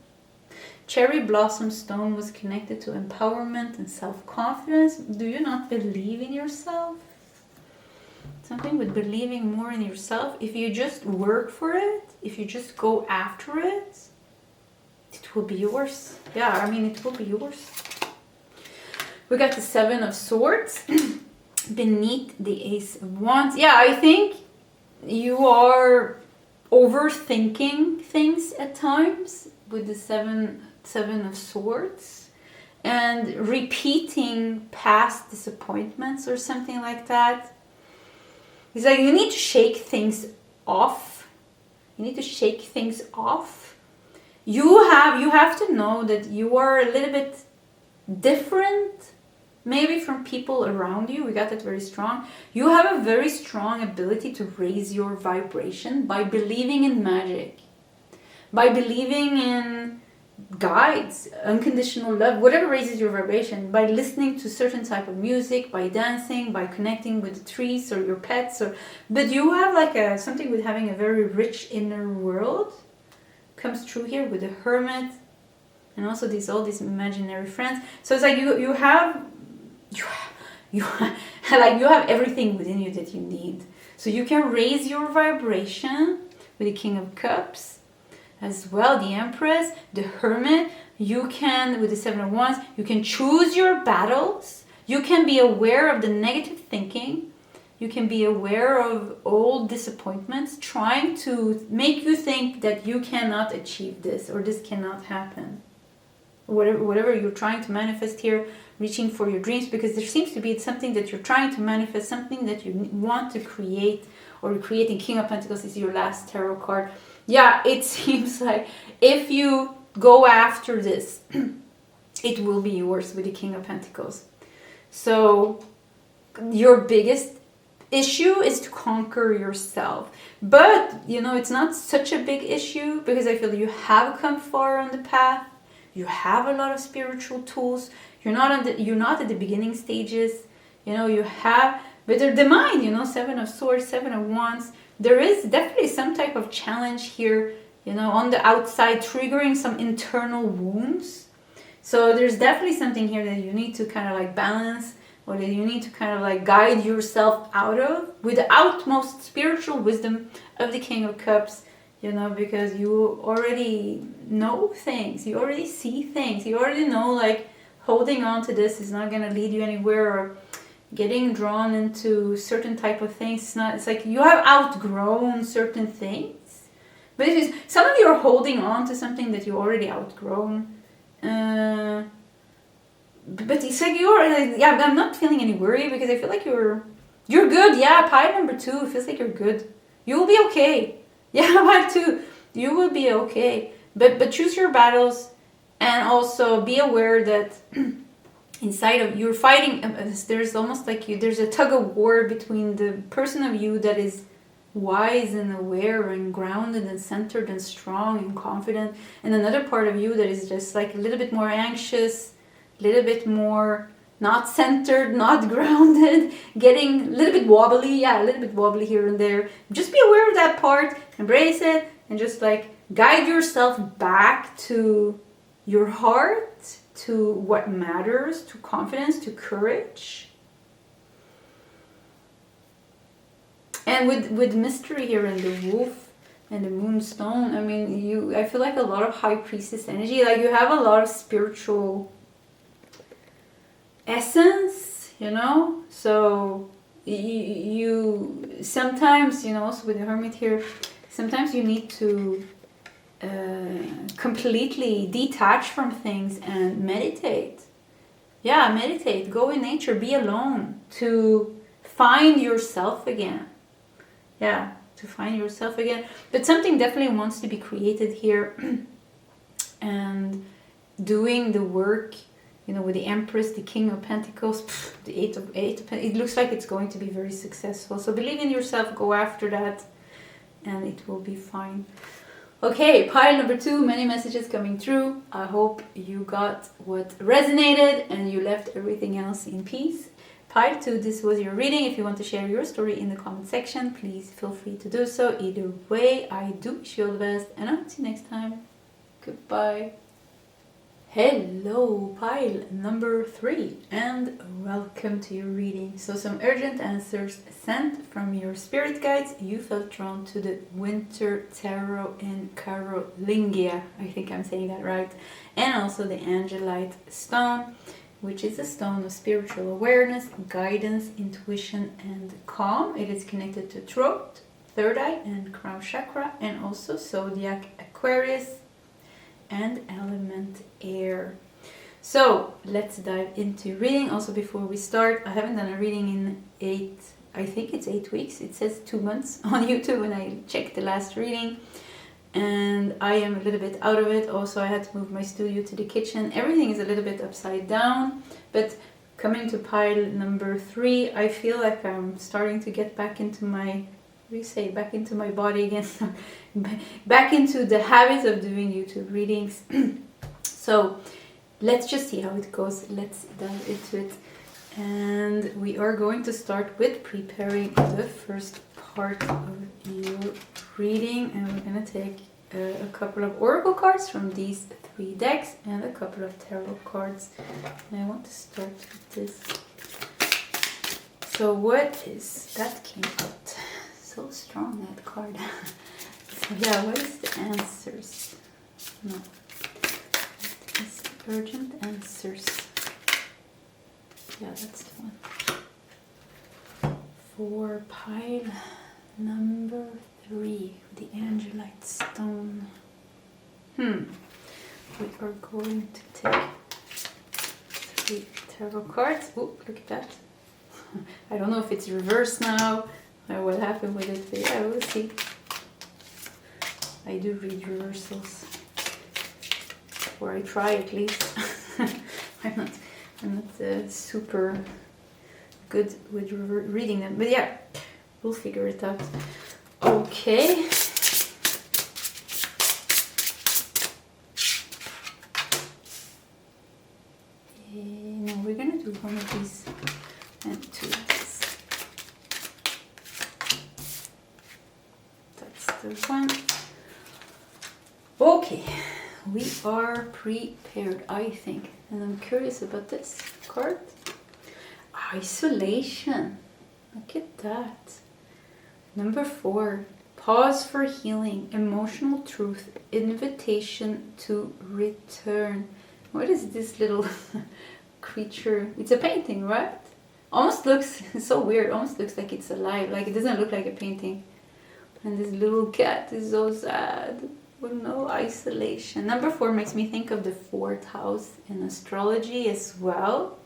Cherry blossom stone was connected to empowerment and self-confidence. Do you not believe in yourself? Something with believing more in yourself. If you just work for it, if you just go after it, it will be yours. Yeah, I mean, it will be yours. We got the Seven of Swords beneath the Ace of Wands. Yeah, I think you are overthinking things at times with the Seven of Swords and repeating past disappointments or something like that. It's like you need to shake things off. You need to shake things off. You have to know that you are a little bit different maybe from people around you. We got that very strong. You have a very strong ability to raise your vibration by believing in magic, by believing in guides, unconditional love, whatever raises your vibration, by listening to certain type of music, by dancing, by connecting with the trees or your pets, but you have like something with having a very rich inner world comes true here with the Hermit, and also all these imaginary friends. So it's like you have like you have everything within you that you need. So you can raise your vibration with the King of Cups as well, the Empress, the Hermit. You can, with the Seven of Wands, you can choose your battles. You can be aware of the negative thinking. You can be aware of old disappointments trying to make you think that you cannot achieve this or this cannot happen. Whatever you're trying to manifest here, reaching for your dreams, because there seems to be something that you're trying to manifest, something that you want to create, or creating. King of Pentacles is your last tarot card. Yeah, it seems like if you go after this, it will be yours with the King of Pentacles. So your biggest issue is to conquer yourself. But, it's not such a big issue because I feel you have come far on the path. You have a lot of spiritual tools. You're not at the beginning stages. You have, but the mind, Seven of Swords, Seven of Wands. There is definitely some type of challenge here, on the outside, triggering some internal wounds. So there's definitely something here that you need to kind of like balance, or that you need to kind of like guide yourself out of with the utmost spiritual wisdom of the King of Cups, because you already know things, you already see things, you already know like holding on to this is not going to lead you anywhere, or getting drawn into certain type of things. It's like you have outgrown certain things. But some of you are holding on to something that you already outgrown. But it's like I'm not feeling any worry because I feel like you're good. Yeah, pile number 2, it feels like you're good. You will be okay. Yeah, pile 2, you will be okay. But choose your battles, and also be aware that inside of you're fighting, there's almost like there's a tug of war between the person of you that is wise and aware and grounded and centered and strong and confident. And another part of you that is just like a little bit more anxious, a little bit more not centered, not grounded, getting a little bit wobbly. Yeah, a little bit wobbly here and there. Just be aware of that part, embrace it, and just like guide yourself back to your heart, to what matters, to confidence, to courage. And with mystery here and the wolf and the moonstone, I mean, I feel like a lot of high priestess energy. Like you have a lot of spiritual essence, you know. So you sometimes, you know, also with the hermit here, sometimes you need to completely detach from things and meditate. Yeah, meditate. Go in nature. Be alone to find yourself again. Yeah, to find yourself again. But something definitely wants to be created here. And doing the work, you know, with the Empress, the King of Pentacles, the Eight of Pentacles, it looks like it's going to be very successful. So believe in yourself, go after that, and it will be fine. Okay, pile number 2, many messages coming through. I hope you got what resonated and you left everything else in peace. Pile 2, this was your reading. If you want to share your story in the comment section, please feel free to do so. Either way, I do wish you all the best, and I'll see you next time. Goodbye. Hello, pile number 3, and welcome to your reading. So some urgent answers sent from your spirit guides. You felt drawn to the Winter Tarot in Carolingia. I think I'm saying that right. And also the angelite stone, which is a stone of spiritual awareness, guidance, intuition, and calm. It is connected to throat, third eye, and crown chakra, and also zodiac Aquarius and element air. So let's dive into reading. Also, before we start, I haven't done a reading in I think it's 8 weeks. It says 2 months on YouTube when I checked the last reading, and I am a little bit out of it. Also, I had to move my studio to the kitchen. Everything is a little bit upside down, but coming to pile number 3, I feel like I'm starting to get back into my, back into my body again, back into the habit of doing YouTube readings. So let's just see how it goes. Let's dive into it. And we are going to start with preparing the first part of your reading, and we're going to take a couple of oracle cards from these 3 decks and a couple of tarot cards. And I want to start with this. So what is that came out? So strong, that card. So yeah, what is the answers? No. What is the urgent answers? Yeah, that's the one. For pile number 3, the angelite stone. We are going to take 3 tarot cards. Oh, look at that. I don't know if it's reversed now or what happened with it, but yeah, we'll see. I do read reversals, or I try at least. I'm not super good with reading them, but yeah, we'll figure it out. Okay. No, we're gonna do one of these and 2 of these. That's the one. Okay, we are prepared, I think, and I'm curious about this card. Isolation. Look at that. Number 4, pause for healing, emotional truth, invitation to return. What is this little creature? It's a painting, right? Almost looks so weird. Almost looks like it's alive. Like it doesn't look like a painting. And this little cat is so sad. But no, isolation. Number 4 makes me think of the 4th house in astrology as well,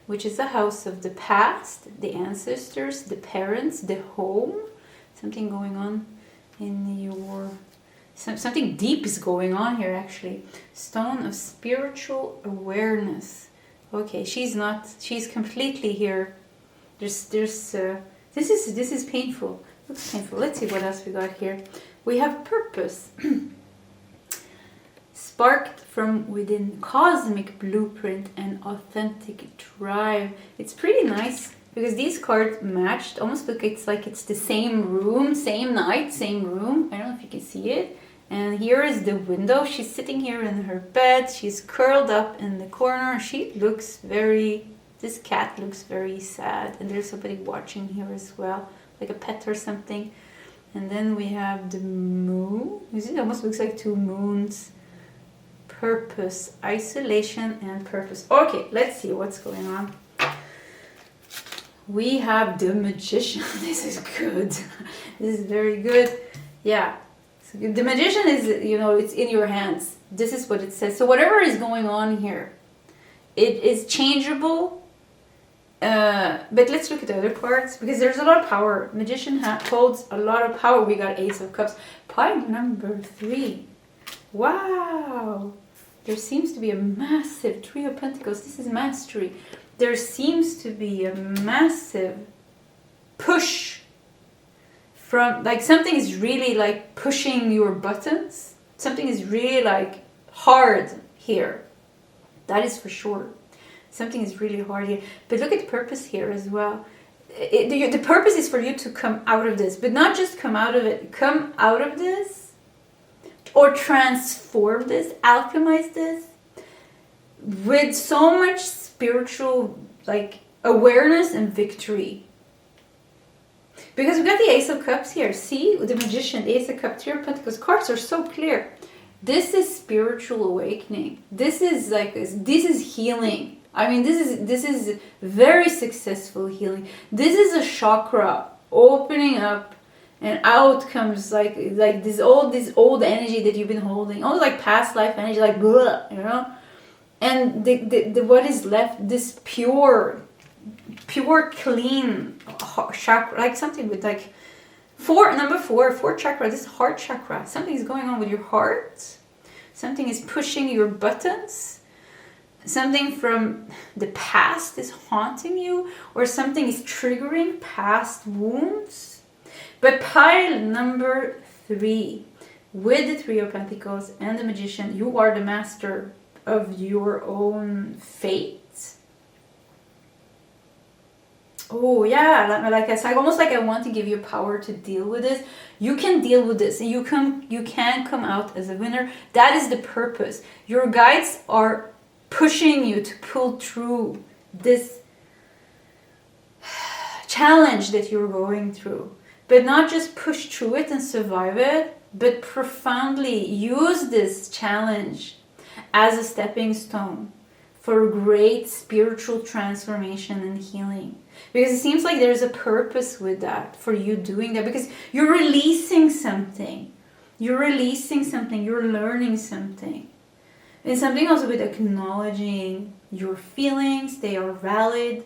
which is a house of the past, the ancestors, the parents, the home. Something going on in your... Something deep is going on here, actually. Stone of spiritual awareness. Okay, she's completely here. This is painful. Looks painful. Let's see what else we got here. We have purpose. Sparked from within, cosmic blueprint and authentic drive. It's pretty nice because these cards matched. Almost look it's like it's the same room, same night, same room. I don't know if you can see it. And here is the window. She's sitting here in her bed. She's curled up in the corner. She looks very, this cat looks very sad. And there's somebody watching here as well, like a pet or something. And then we have the moon. You see, it almost looks like two moons. Purpose, isolation and purpose. Okay, let's see what's going on. We have the Magician. This is good. This is very good. Yeah. So the Magician is, you know, it's in your hands. This is what it says. So whatever is going on here, it is changeable. But let's look at the other parts because there's a lot of power. Magician holds a lot of power. We got Ace of Cups. Pile number 3. Wow. There seems to be a massive Three of Pentacles. This is mastery. There seems to be a massive push from, like something is really like pushing your buttons. Something is really like hard here. That is for sure. Something is really hard here. But look at the purpose here as well. The purpose is for you to come out of this, but not just come out of it. Come out of this or transform this, alchemize this with so much spiritual like awareness and victory. Because we got the Ace of Cups here. See, the Magician, the Ace of Cups, Three of Pentacles. Cards are so clear. This is spiritual awakening. This is like, this is healing. I mean, this is very successful healing. This is a chakra opening up, and out comes like this old energy that you've been holding, all like past life energy, like blah, you know. And the what is left, this pure, clean chakra, like something with like number four chakra, this heart chakra. Something is going on with your heart. Something is pushing your buttons. Something from the past is haunting you, or something is triggering past wounds. But pile number 3, with the Three of Pentacles and the Magician, you are the master of your own fate. Oh yeah, like I said, almost like I want to give you power to deal with this. You can deal with this, and you can come out as a winner. That is the purpose. Your guides are pushing you to pull through this challenge that you're going through. But not just push through it and survive it, but profoundly use this challenge as a stepping stone for great spiritual transformation and healing. Because it seems like there's a purpose with that, for you doing that, because you're releasing something. You're releasing something, you're learning something. And something also with acknowledging your feelings, they are valid.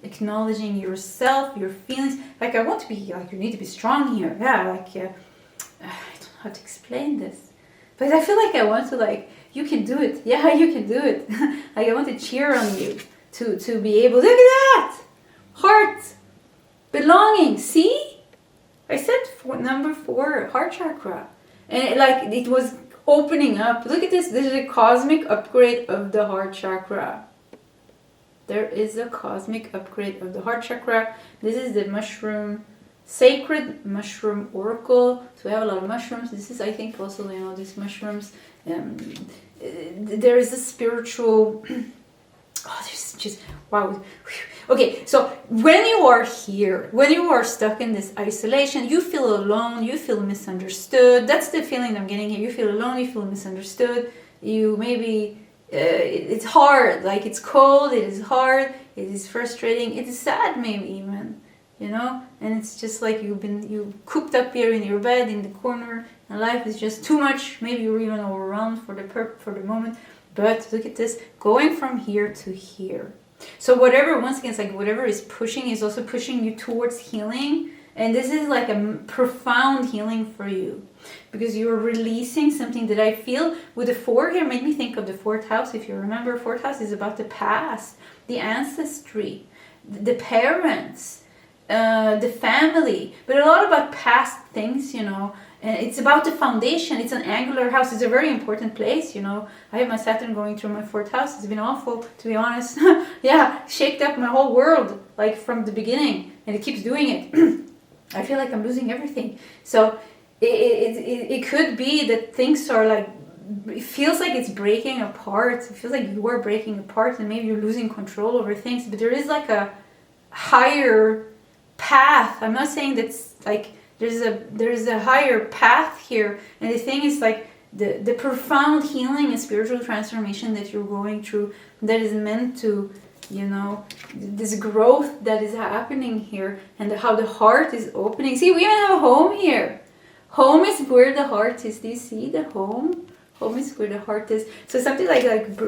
Acknowledging yourself, your feelings. Like, I want to be, like, you need to be strong here. Yeah, like, I don't know how to explain this. But I feel like I want to, like, you can do it. Yeah, you can do it. Like, I want to cheer on you to be able, look at that! Heart. Belonging. See? I said number 4, heart chakra. And it was opening up. Look at this. This is a cosmic upgrade of the heart chakra. There is a cosmic upgrade of the heart chakra. This is the mushroom, sacred mushroom oracle. So we have a lot of mushrooms. This is, I think, also, you know, these mushrooms. There is a spiritual. Oh, there's just wow. Okay, so when you are here, when you are stuck in this isolation, you feel alone. You feel misunderstood. That's the feeling I'm getting here. You feel alone. You feel misunderstood. You maybe. It's hard, like it's cold, it is hard, it is frustrating, it is sad maybe even, you know, and it's just like you cooped up here in your bed in the corner, and life is just too much. Maybe you're even overwhelmed for the moment. But look at this, going from here to here. So whatever, once again, it's like whatever is pushing is also pushing you towards healing. And this is like a profound healing for you, because you're releasing something that I feel with the 4 here made me think of the 4th house. If you remember, 4th house is about the past, the ancestry, the parents, the family, but a lot about past things, you know. And it's about the foundation. It's an angular house. It's a very important place, you know. I have my Saturn going through my 4th house. It's been awful, to be honest. Yeah, shaked up my whole world, like from the beginning, and it keeps doing it. I feel like I'm losing everything. So it could be that things are like, it feels like it's breaking apart. It feels like you are breaking apart, and maybe you're losing control over things. But there is like a higher path. I'm not saying that's like, there's a higher path here, and the thing is like the profound healing and spiritual transformation that you're going through, that is meant to, you know, this growth that is happening here, and how the heart is opening. See, we even have a home here. Home is where the heart is. Do you see the home? Home is where the heart is. So something like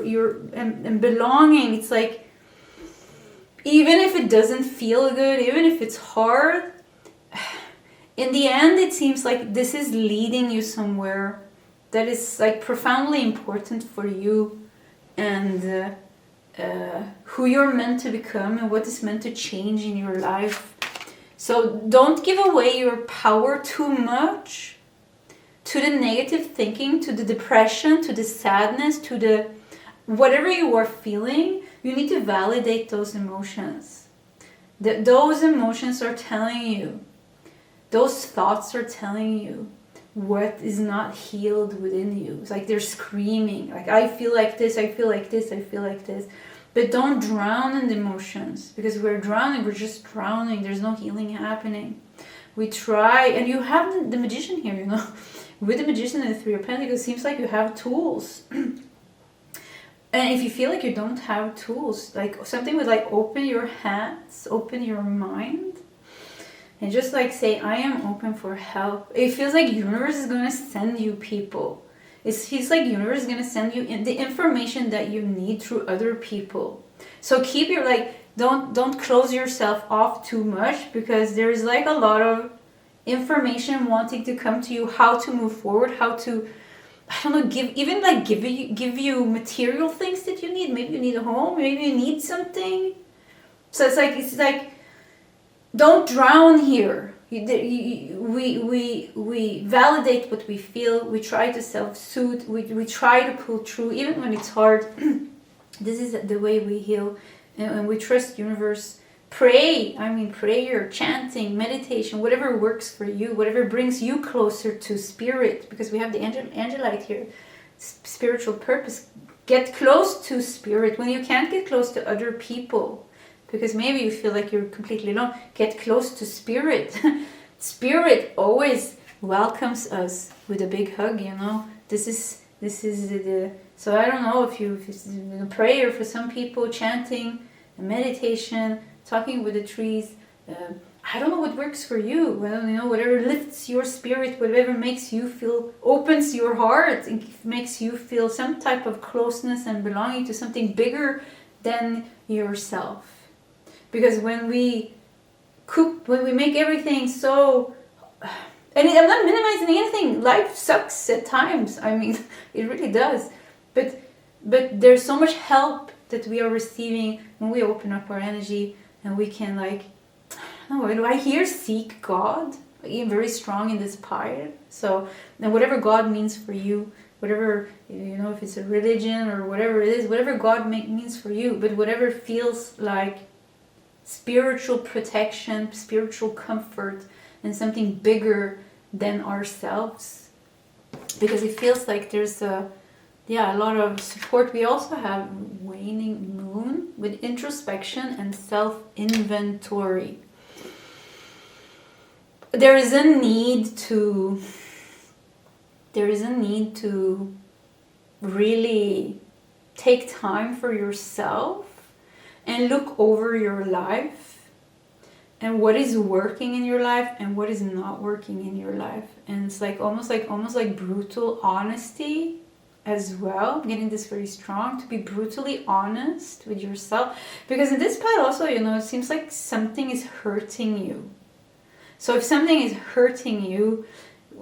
you're and belonging. It's like, even if it doesn't feel good, even if it's hard, in the end, it seems like this is leading you somewhere that is like profoundly important for you, and who you're meant to become, and what is meant to change in your life. So don't give away your power too much to the negative thinking, to the depression, to the sadness, to the whatever you are feeling. You need to validate those emotions. Those emotions are telling you. Those thoughts are telling you what is not healed within you. It's like they're screaming, like, I feel like this, I feel like this, I feel like this. But don't drown in the emotions, because we're drowning, we're just drowning. There's no healing happening. We try, and you have the Magician here, you know. With the Magician and the 3 of Pentacles, it seems like you have tools. And if you feel like you don't have tools, like something with like, open your hands, open your mind, and just like say, I am open for help. It feels like universe is going to send you people. It feels like universe is going to send you the information that you need through other people. So keep your, like, don't close yourself off too much, because there's like a lot of information wanting to come to you, how to move forward, how to, I don't know, give you material things that you need. Maybe you need a home, maybe you need something. So it's like don't drown here. We validate what we feel. We try to self-soothe. We try to pull through, even when it's hard. This is the way we heal, and we trust universe. Pray. I mean, prayer, chanting, meditation, whatever works for you, whatever brings you closer to spirit, because we have the angelite here, spiritual purpose. Get close to spirit when you can't get close to other people, because maybe you feel like you're completely alone. Get close to spirit. Spirit always welcomes us with a big hug, you know. This is the, so I don't know if it's a prayer for some people, chanting, meditation, talking with the trees. I don't know what works for you. Well, you know, whatever lifts your spirit, whatever makes you feel, opens your heart, and makes you feel some type of closeness and belonging to something bigger than yourself. Because when we make everything so, and I'm not minimizing anything. Life sucks at times. I mean, it really does. But there's so much help that we are receiving when we open up our energy, and we can, like, I hear seek God. I'm very strong in this part. So, and whatever God means for you, whatever, you know, if it's a religion or whatever it is, whatever God means for you, but whatever feels like spiritual protection, spiritual comfort, and something bigger than ourselves, because it feels like there's a lot of support. We also have waning moon with introspection and self-inventory. There is a need to really take time for yourself and look over your life, and what is working in your life and what is not working in your life. And it's like almost like brutal honesty as well. I'm getting this very strong, to be brutally honest with yourself, because in this part also, you know, it seems like something is hurting you. So if something is hurting you,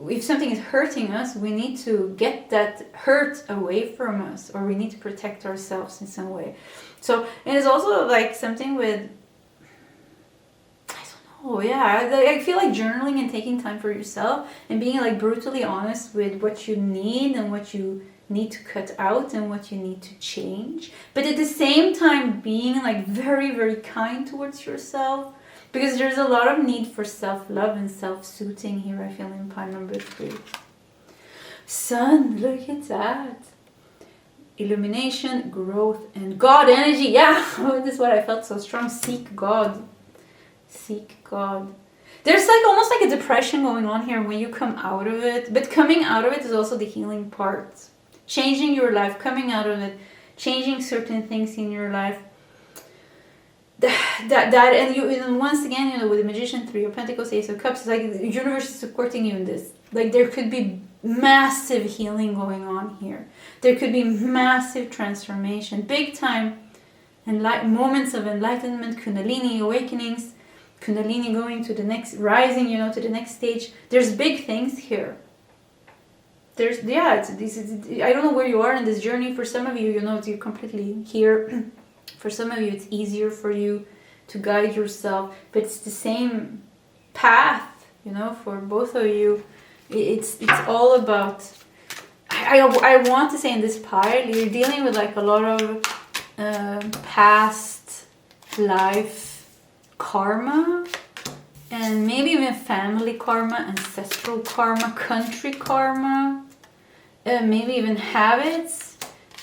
if something is hurting us, we need to get that hurt away from us, or we need to protect ourselves in some way. So, and it's also like something with, I don't know, Oh yeah, I feel like journaling and taking time for yourself and being like brutally honest with what you need and what you need to cut out and what you need to change. But at the same time being like very, very kind towards yourself, because there's a lot of need for self-love and self-soothing here, I feel, in pile number 3. Sun, look at that. Illumination, growth, and God energy. Yeah, this is what I felt so strong. Seek God. Seek God. There's like almost like a depression going on here when you come out of it. But coming out of it is also the healing part. Changing your life, coming out of it, changing certain things in your life. And once again, you know, with the Magician, 3 of Pentacles, Ace of Cups, it's like the universe is supporting you in this. Like there could be massive healing going on here. There could be massive transformation, big time, and moments of enlightenment, Kundalini awakenings, Kundalini going to the next, rising, you know, to the next stage. There's big things here. There's, yeah, I don't know where you are in this journey. For some of you, you know, you're completely here. For some of you, it's easier for you to guide yourself, but it's the same path, you know, for both of you. It's all about, I want to say in this pile, you're dealing with like a lot of past life karma, and maybe even family karma, ancestral karma, country karma, maybe even habits,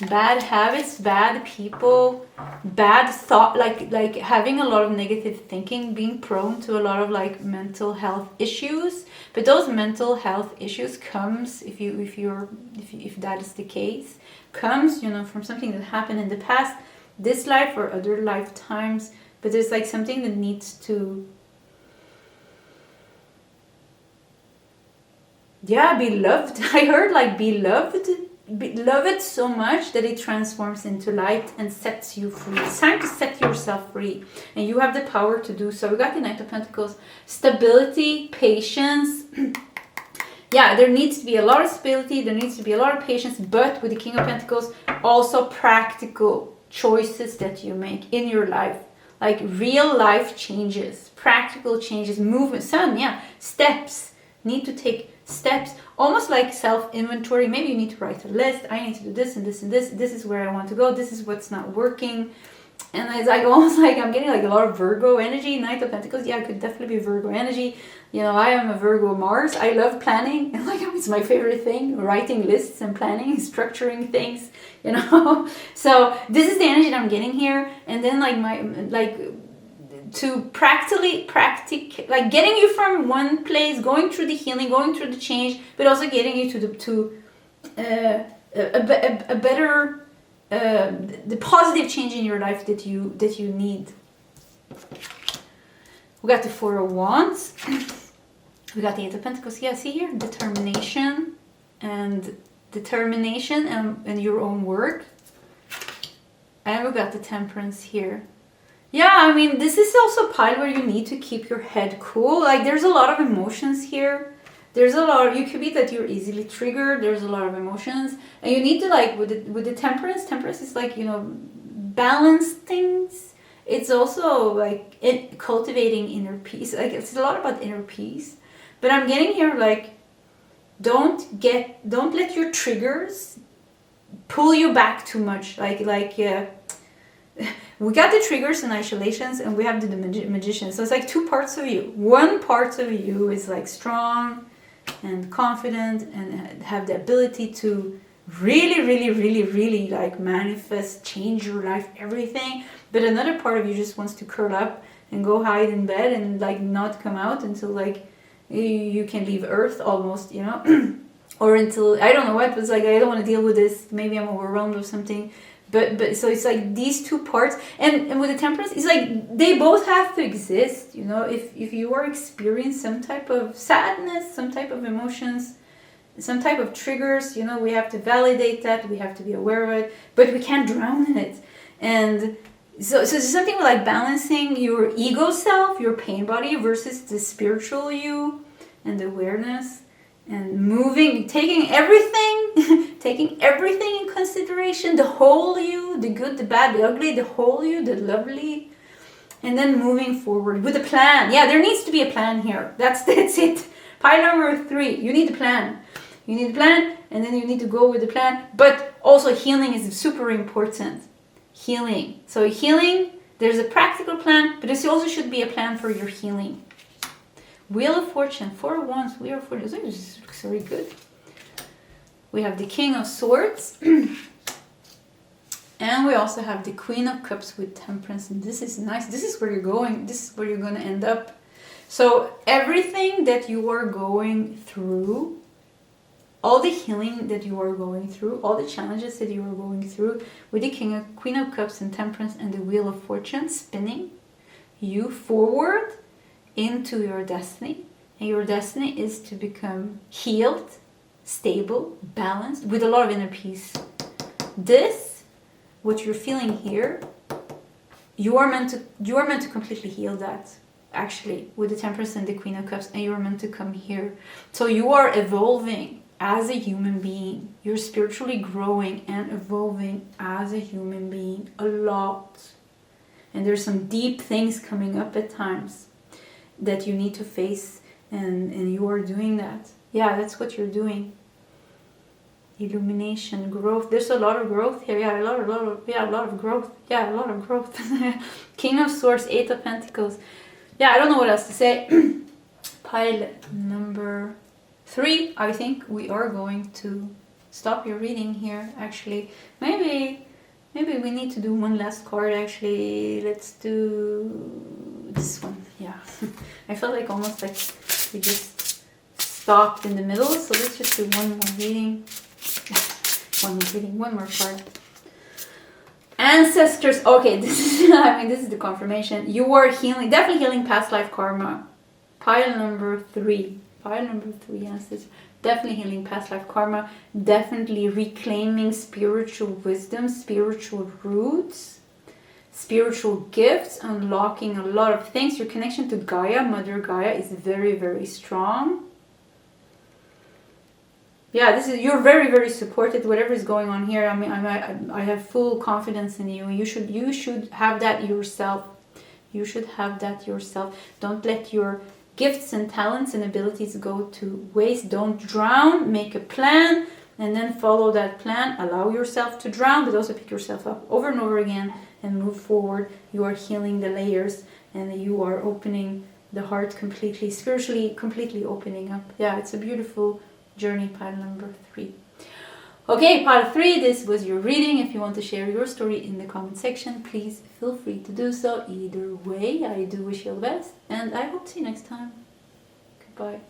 bad people, bad thought, like having a lot of negative thinking, being prone to a lot of like mental health issues. But those mental health issues comes, if that is the case, comes, you know, from something that happened in the past, this life or other lifetimes. But there's like something that needs to, yeah, be loved. I heard like be loved. Love it so much that it transforms into light and sets you free. It's time to set yourself free, and you have the power to do so. We got the Knight of Pentacles, stability, patience. Yeah, there needs to be a lot of stability, there needs to be a lot of patience, but with the King of Pentacles, also practical choices that you make in your life, like real life changes, practical changes, movement. Sun, yeah, steps. Need to take steps, almost like self-inventory. Maybe you need to write a list. I need to do this and this and this. This is where I want to go. This is what's not working. And it's like almost like I'm getting like a lot of Virgo energy. Knight of Pentacles, yeah, it could definitely be Virgo energy. You know, I am a Virgo Mars. I love planning, and like it's my favorite thing, writing lists and planning, structuring things, you know. So this is the energy that I'm getting here. And then like to practically like getting you from one place, going through the healing, going through the change, but also getting you to a better the positive change in your life that you need. We got the 4 of Wands. We got the 8 of Pentacles. Yeah, see here, determination and your own work. And we got the Temperance here. Yeah, I mean, this is also a pile where you need to keep your head cool. Like, there's a lot of emotions here. There's a lot, you could be that you're easily triggered. There's a lot of emotions. And you need to, like, with the Temperance is like, you know, balance things. It's also, like, cultivating inner peace. Like, it's a lot about inner peace. But I'm getting here, like, don't let your triggers pull you back too much. We got the triggers and isolations, and we have the magician. So it's like two parts of you. One part of you is like strong and confident and have the ability to really like manifest, change your life, everything. But another part of you just wants to curl up and go hide in bed and like not come out until like you can leave Earth almost, you know, or until, I don't know what, but it's like, I don't want to deal with this. Maybe I'm overwhelmed or something. But so it's like these two parts, and with the Temperance, it's like they both have to exist, you know. If you are experiencing some type of sadness, some type of emotions, some type of triggers, you know, we have to validate that, we have to be aware of it, but we can't drown in it. And so it's something like balancing your ego self, your pain body, versus the spiritual you and the awareness. And moving, taking everything in consideration, the whole you, the good, the bad, the ugly, the whole you, the lovely, and then moving forward with a plan. Yeah, there needs to be a plan here. That's it. Pile number 3, you need a plan. You need a plan, and then you need to go with the plan. But also healing is super important. Healing. So healing, there's a practical plan, but there also should be a plan for your healing. Wheel of Fortune, 4 of Wands, Wheel of Fortune. This looks very good. We have the King of Swords. And we also have the Queen of Cups with Temperance. And this is nice. This is where you're going. This is where you're going to end up. So everything that you are going through, all the healing that you are going through, all the challenges that you are going through, with the Queen of Cups and Temperance and the Wheel of Fortune spinning you forward into your destiny. And your destiny is to become healed, stable, balanced, with a lot of inner peace. This, what you're feeling here, you are meant to completely heal that. Actually, with the Temperance and the Queen of Cups, and you're meant to come here. So you are evolving as a human being. You're spiritually growing and evolving as a human being a lot. And there's some deep things coming up at times that you need to face, and you are doing that. Yeah, that's what you're doing. Illumination, growth. There's a lot of growth here. Yeah, a lot of growth. Yeah, a lot of growth. King of Swords, 8 of Pentacles. Yeah, I don't know what else to say. Pile number 3. I think we are going to stop your reading here. Actually, maybe we need to do one last card. Actually, let's do this one. Yeah, I felt like almost like we just stopped in the middle. So let's just do one more reading. One more card. Ancestors. Okay, this is the confirmation. You are healing, definitely healing past life karma. Pile number 3. Ancestors. Definitely healing past life karma. Definitely reclaiming spiritual wisdom, spiritual roots, spiritual gifts, unlocking a lot of things. Your connection to Gaia, Mother Gaia, is very, very strong. Yeah, you're very, very supported. Whatever is going on here, I mean, I have full confidence in you. You should have that yourself. You should have that yourself. Don't let your gifts and talents and abilities go to waste. Don't drown. Make a plan and then follow that plan. Allow yourself to drown, but also pick yourself up over and over again and move forward. You are healing the layers, and you are opening the heart completely, spiritually, completely opening up. Yeah, it's a beautiful journey. Pile number 3. Okay, pile 3, this was your reading. If you want to share your story in the comment section, please feel free to do so. Either way, I do wish you all the best, and I hope to see you next time. Goodbye.